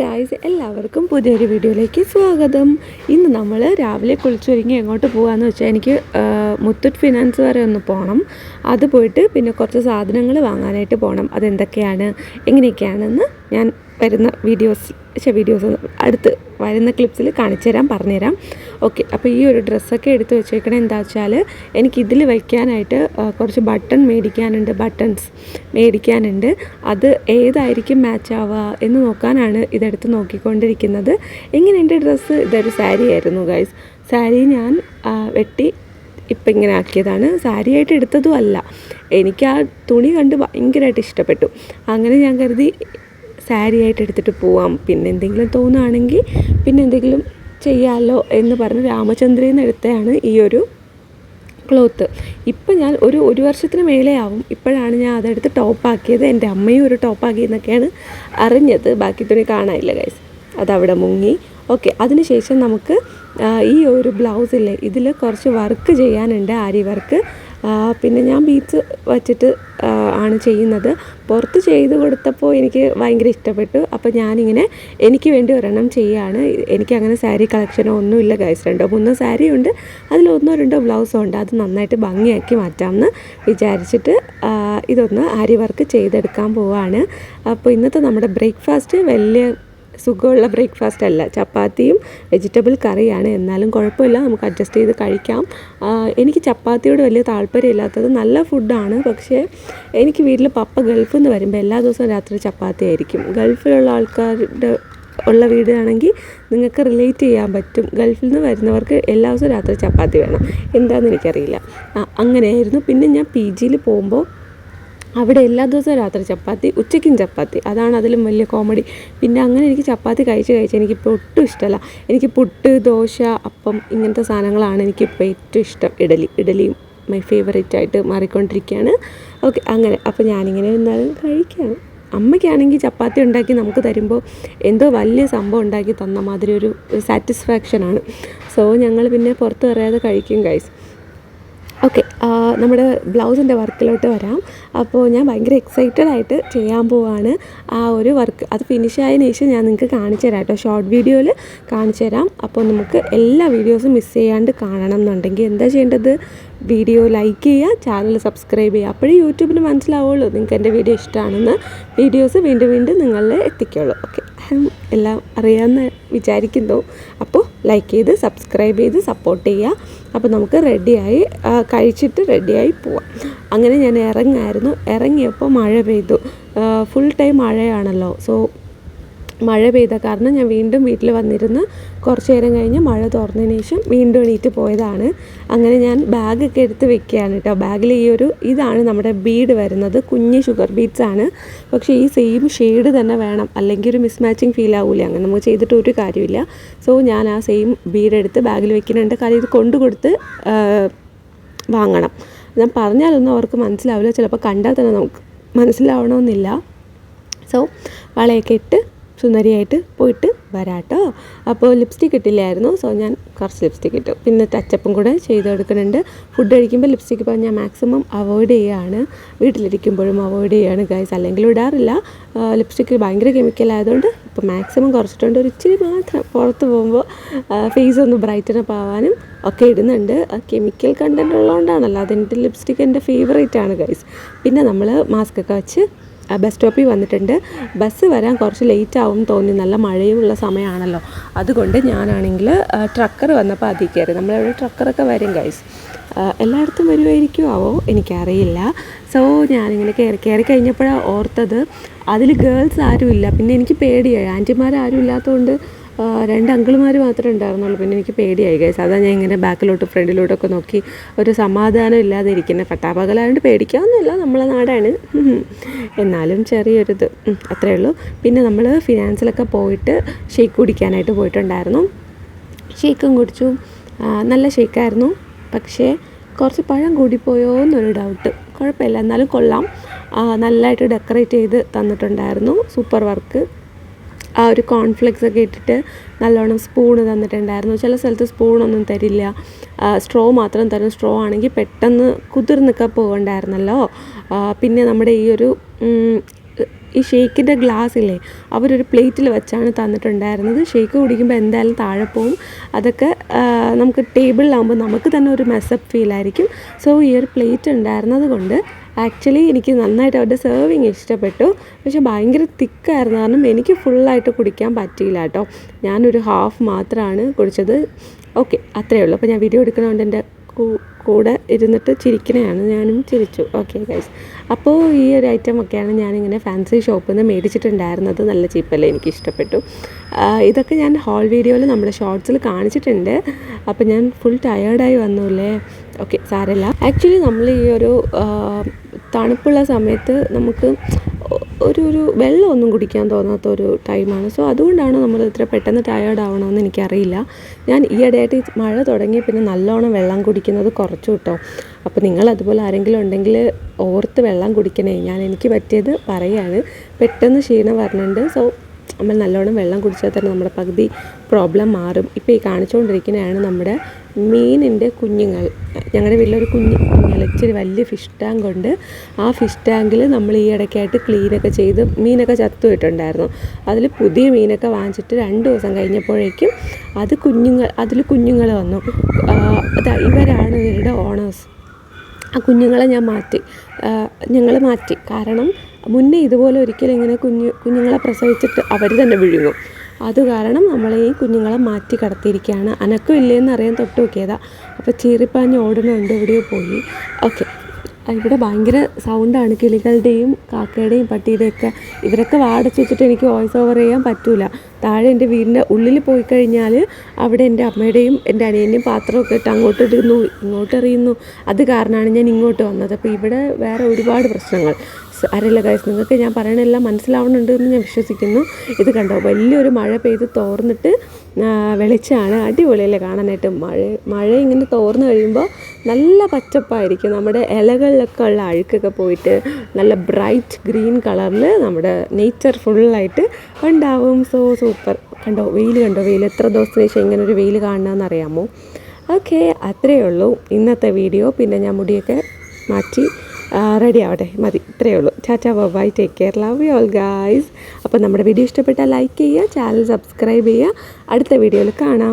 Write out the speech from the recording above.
Guys, എല്ലാവർക്കും പുതിയൊരു വീഡിയോയിലേക്ക് സ്വാഗതം. ഇന്ന് നമ്മൾ രാവിലെ കുളിച്ചൊരുങ്ങി എങ്ങോട്ട് പോകാമെന്ന് വെച്ചാൽ എനിക്ക് മുത്തൂറ്റ് ഫിനാൻസ് വരെ ഒന്ന് പോകണം. അത് പോയിട്ട് പിന്നെ കുറച്ച് സാധനങ്ങൾ വാങ്ങാനായിട്ട് പോകണം. അതെന്തൊക്കെയാണ് എങ്ങനെയൊക്കെയാണെന്ന് ഞാൻ വരുന്ന വീഡിയോസ് അടുത്ത് വരുന്ന ക്ലിപ്സിൽ കാണിച്ചു തരാം, പറഞ്ഞുതരാം. ഓക്കെ, അപ്പോൾ ഈ ഒരു ഡ്രസ്സൊക്കെ എടുത്ത് വെച്ചേക്കണേ. എന്താ വെച്ചാൽ എനിക്കിതിൽ വയ്ക്കാനായിട്ട് കുറച്ച് ബട്ടൺസ് മേടിക്കാനുണ്ട്. അത് ഏതായിരിക്കും മാച്ച് ആവുക എന്ന് നോക്കാനാണ് ഇതെടുത്ത് നോക്കിക്കൊണ്ടിരിക്കുന്നത്. എങ്ങനെയുണ്ട് ഡ്രസ്സ്? ഇതൊരു സാരി ആയിരുന്നു ഗൈസ്. സാരി ഞാൻ വെട്ടി ഇപ്പം ഇങ്ങനെ ആക്കിയതാണ്. സാരിയായിട്ട് എടുത്തതും അല്ല, എനിക്ക് ആ തുണി കണ്ട് ഭയങ്കരമായിട്ട് ഇഷ്ടപ്പെട്ടു. അങ്ങനെ ഞാൻ കരുതി സാരി ആയിട്ട് എടുത്തിട്ട് പോവാം, പിന്നെ എന്തെങ്കിലും തോന്നുകയാണെങ്കിൽ പിന്നെ എന്തെങ്കിലും ചെയ്യാമല്ലോ എന്ന് പറഞ്ഞ് രാമചന്ദ്രയിൽ നിന്ന് എടുത്തതാണ് ഈ ഒരു ക്ലോത്ത്. ഇപ്പം ഞാൻ ഒരു വർഷത്തിന് മേലെ ആവും. ഇപ്പോഴാണ് ഞാൻ അതെടുത്ത് ടോപ്പാക്കിയത്. എൻ്റെ അമ്മയും ഒരു ടോപ്പാക്കിയെന്നൊക്കെയാണ് അറിഞ്ഞത്. ബാക്കി തുണി കാണാനില്ല ഗൈസ്, അതവിടെ മുങ്ങി. ഓക്കെ, അതിനുശേഷം നമുക്ക് ഈ ഒരു ബ്ലൗസില്ലേ, ഇതിൽ കുറച്ച് വർക്ക് ചെയ്യാനുണ്ട്, ആരി വർക്ക്. പിന്നെ ഞാൻ ബീഡ്സ് വച്ചിട്ട് ആണ് ചെയ്യുന്നത്. പുറത്ത് ചെയ്ത് കൊടുത്തപ്പോൾ എനിക്ക് ഭയങ്കര ഇഷ്ടപ്പെട്ടു. അപ്പോൾ ഞാനിങ്ങനെ എനിക്ക് വേണ്ടി ഒരെണ്ണം ചെയ്യുകയാണ്. എനിക്കങ്ങനെ സാരി കളക്ഷനോ ഒന്നുമില്ല ഗൈസ്. 2-3 സാരിയുണ്ട്, അതിൽ 1-2 ബ്ലൗസും ഉണ്ട്. അത് നന്നായിട്ട് ഭംഗിയാക്കി മാറ്റാമെന്ന് വിചാരിച്ചിട്ട് ഇതൊന്ന് ആരി വർക്ക് ചെയ്തെടുക്കാൻ പോവുകയാണ്. അപ്പോൾ ഇന്നത്തെ നമ്മുടെ ബ്രേക്ക്ഫാസ്റ്റ് വലിയ സുഖമുള്ള ബ്രേക്ക്ഫാസ്റ്റ് അല്ല, ചപ്പാത്തിയും വെജിറ്റബിൾ കറിയാണ്. എന്നാലും കുഴപ്പമില്ല, നമുക്ക് അഡ്ജസ്റ്റ് ചെയ്ത് കഴിക്കാം. എനിക്ക് ചപ്പാത്തിയോട് വലിയ താല്പര്യമില്ലാത്തത്, നല്ല ഫുഡാണ്. പക്ഷേ എനിക്ക് വീട്ടിൽ പപ്പ ഗൾഫിൽ നിന്ന് വരുമ്പോൾ എല്ലാ ദിവസവും രാത്രി ചപ്പാത്തി ആയിരിക്കും. ഗൾഫിലുള്ള ആൾക്കാരുടെ ഉള്ള വീടാണെങ്കിൽ നിങ്ങൾക്ക് റിലേറ്റ് ചെയ്യാൻ പറ്റും. ഗൾഫിൽ നിന്ന് വരുന്നവർക്ക് എല്ലാ ദിവസവും രാത്രി ചപ്പാത്തി വേണം, എന്താണെന്ന് എനിക്കറിയില്ല. അങ്ങനെയായിരുന്നു. പിന്നെ ഞാൻ PGയിൽ പോകുമ്പോൾ അവിടെ എല്ലാ ദിവസവും രാത്രി ചപ്പാത്തി, ഉച്ചയ്ക്കും ചപ്പാത്തി. അതാണ് അതിലും വലിയ കോമഡി. പിന്നെ അങ്ങനെ എനിക്ക് ചപ്പാത്തി കഴിച്ച് എനിക്കിപ്പോൾ ഒട്ടും ഇഷ്ടമല്ല. എനിക്ക് പുട്ട്, ദോശ, അപ്പം ഇങ്ങനത്തെ സാധനങ്ങളാണ് എനിക്കിപ്പോൾ ഏറ്റവും ഇഷ്ടം. ഇഡലിയും മൈ ഫേവറേറ്റ് ആയിട്ട് മാറിക്കൊണ്ടിരിക്കുകയാണ്. ഓക്കെ, അങ്ങനെ അപ്പോൾ ഞാനിങ്ങനെ എന്നാലും കഴിക്കുകയാണ്. അമ്മയ്ക്കാണെങ്കിൽ ചപ്പാത്തി ഉണ്ടാക്കി നമുക്ക് തരുമ്പോൾ എന്തോ വലിയ സംഭവം ഉണ്ടാക്കി തന്ന മാതിരി ഒരു സാറ്റിസ്ഫാക്ഷനാണ്. സോ ഞങ്ങൾ പിന്നെ പുറത്ത് പറയാതെ കഴിക്കും ഗൈസ്. ഓക്കെ, നമ്മുടെ ബ്ലൗസിൻ്റെ വർക്കിലോട്ട് വരാം. അപ്പോൾ ഞാൻ ഭയങ്കര എക്സൈറ്റഡ് ആയിട്ട് ചെയ്യാൻ പോവാണ് ആ ഒരു വർക്ക്. അത് ഫിനിഷ് ആയതിനു ശേഷം ഞാൻ നിങ്ങൾക്ക് കാണിച്ചു തരാം കേട്ടോ, ഷോർട്ട് വീഡിയോയിൽ കാണിച്ചു തരാം. അപ്പോൾ നമുക്ക് എല്ലാ വീഡിയോസും മിസ് ചെയ്യാണ്ട് കാണണം എന്നുണ്ടെങ്കിൽ എന്താ ചെയ്യേണ്ടത്? വീഡിയോ ലൈക്ക് ചെയ്യുക, ചാനൽ സബ്സ്ക്രൈബ് ചെയ്യുക. അപ്പോഴേ യൂട്യൂബിന് മനസ്സിലാവുള്ളൂ നിങ്ങൾക്ക് എൻ്റെ വീഡിയോ ഇഷ്ടമാണെന്ന്. വീഡിയോസ് വീണ്ടും നിങ്ങളിൽ എത്തിക്കുള്ളൂ. ഓക്കെ, എല്ലാം അറിയാമെന്ന് വിചാരിക്കുന്നു. അപ്പോൾ ലൈക്ക് ചെയ്ത് സബ്സ്ക്രൈബ് ചെയ്ത് സപ്പോർട്ട് ചെയ്യുക. അപ്പോൾ നമുക്ക് റെഡിയായി കഴിച്ചിട്ട് റെഡിയായി പോവാം. അങ്ങനെ ഞാൻ ഇറങ്ങിയപ്പോൾ മഴ പെയ്തു. Full time മഴയാണല്ലോ. സോ മഴ പെയ്ത കാരണം ഞാൻ വീണ്ടും വീട്ടിൽ വന്നിരുന്ന് കുറച്ച് നേരം കഴിഞ്ഞ് മഴ തുറന്നതിന് ശേഷം വീണ്ടും എണീറ്റ് പോയതാണ്. അങ്ങനെ ഞാൻ ബാഗൊക്കെ എടുത്ത് വെക്കുകയാണ് കേട്ടോ. ബാഗിൽ ഇതാണ് നമ്മുടെ ബീഡ് വരുന്നത്, കുഞ്ഞ് ഷുഗർ ബീഡ്സ് ആണ്. പക്ഷേ ഈ സെയിം ഷെയ്ഡ് തന്നെ വേണം, അല്ലെങ്കിൽ ഒരു മിസ്മാച്ചിങ് ഫീൽ ആവില്ല. അങ്ങനെ നമുക്ക് ചെയ്തിട്ട് ഒരു കാര്യമില്ല. സോ ഞാൻ ആ സെയിം ബീഡ് എടുത്ത് ബാഗിൽ വെക്കുന്നുണ്ട്. കാര്യം ഇത് കൊടുത്ത് വാങ്ങണം. ഞാൻ പറഞ്ഞാലൊന്നും അവർക്ക് മനസ്സിലാവില്ല, ചിലപ്പോൾ കണ്ടാൽ തന്നെ നമുക്ക് മനസ്സിലാവണമെന്നില്ല. സോ വളയൊക്കെ ഇട്ട് സുന്ദരിയായിട്ട് പോയിട്ട് വരാട്ടോ. അപ്പോൾ ലിപ്സ്റ്റിക് ഇട്ടില്ലായിരുന്നു. സോ ഞാൻ കുറച്ച് ലിപ്സ്റ്റിക് ഇട്ടു. പിന്നെ ടച്ചപ്പും കൂടെ ചെയ്ത് കൊടുക്കുന്നുണ്ട്. ഫുഡ് കഴിക്കുമ്പോൾ ലിപ്സ്റ്റിക് ഇപ്പോൾ ഞാൻ മാക്സിമം അവോയ്ഡ് ചെയ്യുകയാണ്. വീട്ടിലിരിക്കുമ്പോഴും അവോയ്ഡ് ചെയ്യുകയാണ് ഗൈസ്, അല്ലെങ്കിൽ ഇടാറില്ല. ലിപ്സ്റ്റിക്ക് ഭയങ്കര കെമിക്കലായതുകൊണ്ട് ഇപ്പോൾ മാക്സിമം കുറച്ചിട്ടുണ്ട്. ഒരു ഇച്ചിരി മാത്രം പുറത്ത് പോകുമ്പോൾ ഫേസ് ഒന്ന് ബ്രൈറ്റനപ്പ് ആവാനും ഒക്കെ ഇടുന്നുണ്ട്. കെമിക്കൽ കണ്ടൻറ്റ് ഉള്ളതുകൊണ്ടാണല്ലോ. അതെൻ്റെ ലിപ്സ്റ്റിക് എൻ്റെ ഫേവറേറ്റ് ആണ് ഗൈസ്. പിന്നെ നമ്മൾ മാസ്കൊക്കെ വെച്ച് ബസ് സ്റ്റോപ്പിൽ വന്നിട്ടുണ്ട്. ബസ് വരാൻ കുറച്ച് ലേറ്റ് ആവും തോന്നി, നല്ല മഴയുമുള്ള സമയമാണല്ലോ. അതുകൊണ്ട് ഞാനാണെങ്കിൽ ട്രക്കർ വന്നപ്പോൾ അതിൽ കയറി. നമ്മളിവിടെ ട്രക്കറൊക്കെ വരും ഗൈസ്, എല്ലായിടത്തും വരുമായിരിക്കുമോ എനിക്കറിയില്ല. സോ ഞാനിങ്ങനെ കയറി കഴിഞ്ഞപ്പോഴാണ് ഓർത്തത് അതിൽ ഗേൾസ് ആരുമില്ല. പിന്നെ എനിക്ക് പേടിയായി, ആൻറ്റിമാരും ഇല്ലാത്തതുകൊണ്ട് 2 അങ്കിളുമാർ മാത്രമേ ഉണ്ടായിരുന്നുള്ളൂ. പിന്നെ എനിക്ക് പേടിയായി ഗൈസ്. അതാ ഞാൻ ഇങ്ങനെ ബാക്കിലോട്ട് ഫ്രണ്ടിലോട്ടൊക്കെ നോക്കി ഒരു സമാധാനം ഇല്ലാതെ ഇരിക്കുന്നത്. പട്ടാപകലായതുകൊണ്ട് പേടിക്കാവുന്നില്ല, നമ്മളെ നാടാണ്. എന്നാലും ചെറിയൊരിത് അത്രയേ ഉള്ളൂ. പിന്നെ നമ്മൾ ഫിനാൻസിലൊക്കെ പോയിട്ട് ഷേക്ക് കുടിക്കാനായിട്ട് പോയിട്ടുണ്ടായിരുന്നു. ഷേക്കും കുടിച്ചു, നല്ല ഷേക്കായിരുന്നു. പക്ഷേ കുറച്ച് പഴം കൂടിപ്പോയോ എന്നൊരു ഡൗട്ട്. കുഴപ്പമില്ല, എന്നാലും കൊള്ളാം. നല്ലതായിട്ട് ഡെക്കറേറ്റ് ചെയ്ത് തന്നിട്ടുണ്ടായിരുന്നു. Super work. ആ ഒരു കോൺഫ്ലെക്സ് ഒക്കെ ഇട്ടിട്ട് നല്ലോണം സ്പൂണ് തന്നിട്ടുണ്ടായിരുന്നു. ചില സ്ഥലത്ത് സ്പൂണൊന്നും തരില്ല, സ്ട്രോ മാത്രം തരും. സ്ട്രോ ആണെങ്കിൽ പെട്ടെന്ന് കുതിർന്നൊക്കെ പോകണ്ടായിരുന്നല്ലോ. പിന്നെ നമ്മുടെ ഈ ഒരു ഈ ഷേക്കിൻ്റെ ഗ്ലാസ്സില്ലേ അവരൊരു പ്ലേറ്റിൽ വെച്ചാണ് തന്നിട്ടുണ്ടായിരുന്നത്. ഷേക്ക് കുടിക്കുമ്പോൾ എന്തായാലും താഴെ പോവും. അതൊക്കെ നമുക്ക് ടേബിളിലാകുമ്പോൾ നമുക്ക് തന്നെ ഒരു മെസ്സപ്പ് ഫീലായിരിക്കും. സോ ഈ ഒരു പ്ലേറ്റ് ഉണ്ടായിരുന്നത് കൊണ്ട് ആക്ച്വലി എനിക്ക് നന്നായിട്ട് അവരുടെ സെർവിങ് ഇഷ്ടപ്പെട്ടു. പക്ഷെ ഭയങ്കര തിക്കായിരുന്നു, കാരണം എനിക്ക് ഫുള്ളായിട്ട് കുടിക്കാൻ പറ്റിയില്ല കേട്ടോ. ഞാനൊരു ഹാഫ് മാത്രമാണ് കുടിച്ചത്. ഓക്കെ, അത്രയേ ഉള്ളൂ. അപ്പോൾ ഞാൻ വീഡിയോ എടുക്കുന്നതുകൊണ്ട് എൻ്റെ കൂടെ ഇരുന്നിട്ട് ചിരിക്കണയാണ്, ഞാനും ചിരിച്ചു. ഓക്കെ ഗൈസ്, അപ്പോൾ ഈ ഒരു ഐറ്റം ഒക്കെയാണ് ഞാനിങ്ങനെ ഫാൻസി ഷോപ്പിൽ നിന്ന് മേടിച്ചിട്ടുണ്ടായിരുന്നത്. നല്ല ചീപ്പല്ലേ, എനിക്ക് ഇഷ്ടപ്പെട്ടു. ഇതൊക്കെ ഞാൻ ഹോൾ വീഡിയോയിൽ നമ്മുടെ ഷോർട്സിൽ കാണിച്ചിട്ടുണ്ട്. അപ്പോൾ ഞാൻ ഫുൾ ടയേർഡായി വന്നൂല്ലേ. ഓക്കെ, സാരമില്ല. ആക്ച്വലി നമ്മൾ ഈ ഒരു തണുപ്പുള്ള സമയത്ത് നമുക്ക് ഒരു വെള്ളമൊന്നും കുടിക്കാൻ തോന്നാത്തൊരു ടൈമാണ്. സോ അതുകൊണ്ടാണ് നമ്മൾ ഇത്ര പെട്ടെന്ന് ടയേർഡ് ആവണമെന്ന് എനിക്കറിയില്ല. ഞാൻ ഈയിടെയായിട്ട് മഴ തുടങ്ങിയ പിന്നെ നല്ലോണം വെള്ളം കുടിക്കുന്നത് കുറച്ചു കേട്ടോ. അപ്പോൾ നിങ്ങൾ അതുപോലെ ആരെങ്കിലും ഉണ്ടെങ്കിൽ ഓർത്ത് വെള്ളം കുടിക്കണേ. എനിക്ക് പറ്റിയത് പറയാണ്. പെട്ടെന്ന് ക്ഷീണം വരുന്നുണ്ട്. സോ നമ്മൾ നല്ലോണം വെള്ളം കുടിച്ചാൽ തന്നെ നമ്മുടെ പകുതി പ്രോബ്ലം മാറും. ഇപ്പോൾ ഈ കാണിച്ചുകൊണ്ടിരിക്കുന്നതാണ് നമ്മുടെ മീനിൻ്റെ കുഞ്ഞുങ്ങൾ. ഞങ്ങളുടെ വീട്ടിലൊരു കുഞ്ഞുങ്ങൾ ഇച്ചിരി വലിയ ഫിഷ് ടാങ്ക് ഉണ്ട്. ആ ഫിഷ് ടാങ്കിൽ നമ്മൾ ഈ ഇടയ്ക്കായിട്ട് ക്ലീനൊക്കെ ചെയ്ത് മീനൊക്കെ ചത്തുപോയിട്ടുണ്ടായിരുന്നു. അതിൽ പുതിയ മീനൊക്കെ വാങ്ങിച്ചിട്ട് 2 ദിവസം കഴിഞ്ഞപ്പോഴേക്കും അതിൽ കുഞ്ഞുങ്ങൾ വന്നു. ഇവരാണ് ഇവരുടെ ഓണേഴ്സ്. ആ കുഞ്ഞുങ്ങളെ ഞങ്ങൾ മാറ്റി. കാരണം മുന്നേ ഇതുപോലെ ഒരിക്കലും ഇങ്ങനെ കുഞ്ഞുങ്ങളെ പ്രസവിച്ചിട്ട് അവർ തന്നെ വിഴുങ്ങും. അത് കാരണം നമ്മൾ ഈ കുഞ്ഞുങ്ങളെ മാറ്റി കടത്തിയിരിക്കുകയാണ്. അനക്കം ഇല്ലേന്ന് അറിയാൻ തൊട്ട് നോക്കിയതാണ്. അപ്പോൾ ചീറിപ്പാഞ്ഞ് ഓടുന്നുണ്ട്, എവിടെയോ പോയി. ഓക്കെ, ഇവിടെ ഭയങ്കര സൗണ്ടാണ് കിളികളുടെയും കാക്കയുടെയും പട്ടിയുടെയൊക്കെ. ഇവരൊക്കെ വാടച്ച് വെച്ചിട്ട് എനിക്ക് വോയിസ് ഓവർ ചെയ്യാൻ പറ്റില്ല. താഴെ എൻ്റെ വീടിൻ്റെ ഉള്ളിൽ പോയി കഴിഞ്ഞാൽ അവിടെ എൻ്റെ അമ്മയുടെയും എൻ്റെ അനിയൻ്റെയും പാത്രമൊക്കെ ഇട്ട് അങ്ങോട്ട് ഇടുന്നു, ഇങ്ങോട്ട് എറിയുന്നു. അത് കാരണമാണ് ഞാൻ ഇങ്ങോട്ട് വന്നത്. അപ്പോൾ ഇവിടെ വേറെ ഒരുപാട് പ്രശ്നങ്ങൾ. അറിയില്ല ഗൈസ്, നിങ്ങൾക്ക് ഞാൻ പറയണെല്ലാം മനസ്സിലാവുന്നുണ്ട് എന്ന് ഞാൻ വിശ്വസിക്കുന്നു. ഇത് കണ്ടോ, വലിയൊരു മഴ പെയ്ത് തോർന്നിട്ട് വെളിച്ചമാണ്. അടിപൊളിയല്ലേ കാണാനായിട്ട്. മഴ ഇങ്ങനെ തോർന്ന് കഴിയുമ്പോൾ നല്ല പച്ചപ്പായിരിക്കും. നമ്മുടെ ഇലകളിലൊക്കെ ഉള്ള അഴുക്കൊക്കെ പോയിട്ട് നല്ല ബ്രൈറ്റ് ഗ്രീൻ കളറിൽ നമ്മുടെ നേച്ചർ ഫുള്ളായിട്ട് ഉണ്ടാവും. So super. കണ്ടോ വെയിൽ, എത്ര ദിവസത്തിന് ശേഷം ഇങ്ങനെ ഒരു വെയിൽ കാണണമെന്ന് അറിയാമോ? ഓക്കെ, അത്രയേ ഉള്ളൂ ഇന്നത്തെ വീഡിയോ. പിന്നെ ഞാൻ മുടിയൊക്കെ മാറ്റി റെഡി ആവട്ടെ, മതി. ഇത്രയേ ഉള്ളൂ. Tata, bye, take care, love you all guys. അപ്പോൾ നമ്മുടെ വീഡിയോ ഇഷ്ടപ്പെട്ടാൽ ലൈക്ക് ചെയ്യുക, ചാനൽ സബ്സ്ക്രൈബ് ചെയ്യുക. അടുത്ത വീഡിയോയിൽ കാണാം.